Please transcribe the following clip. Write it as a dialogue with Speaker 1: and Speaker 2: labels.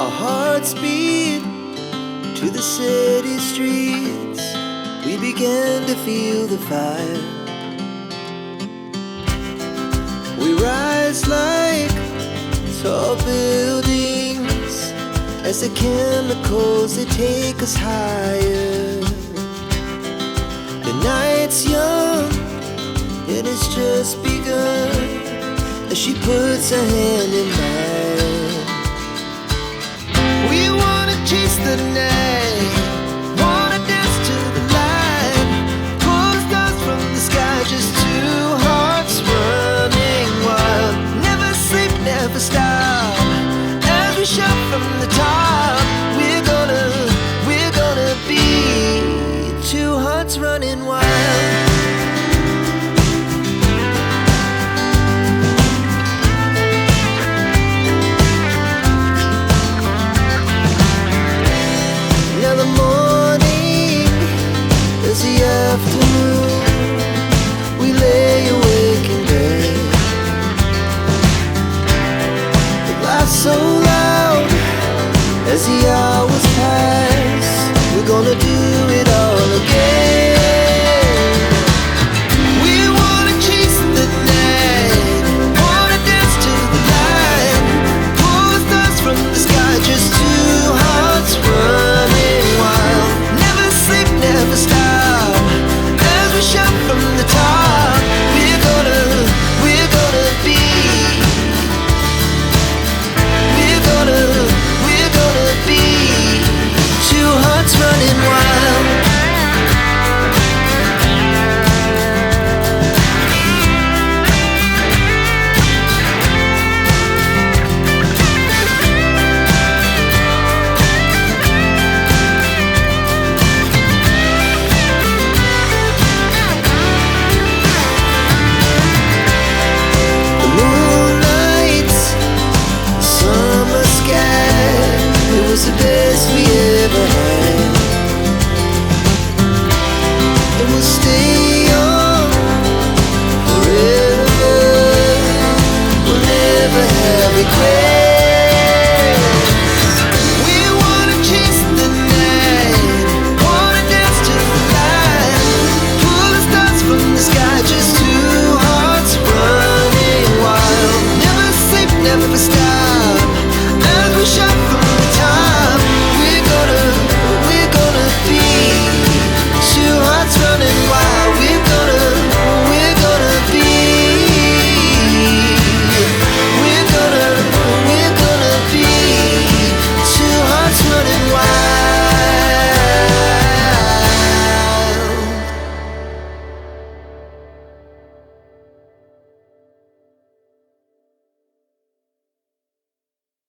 Speaker 1: Our hearts beat to the city streets. We began to feel the fire. We rise like tall buildings as the chemicals, they take us higher. The night's young, it has just begun, as she puts her hand in mine. We wanna chase the night, wanna dance to the light, pull the stars from the sky, just two hearts running wild. Never sleep, never stop, as we shout from the top. We're gonna be two hearts running wild. Now the morning is the afternoon. We lay awake in bed. The laughs so loud as the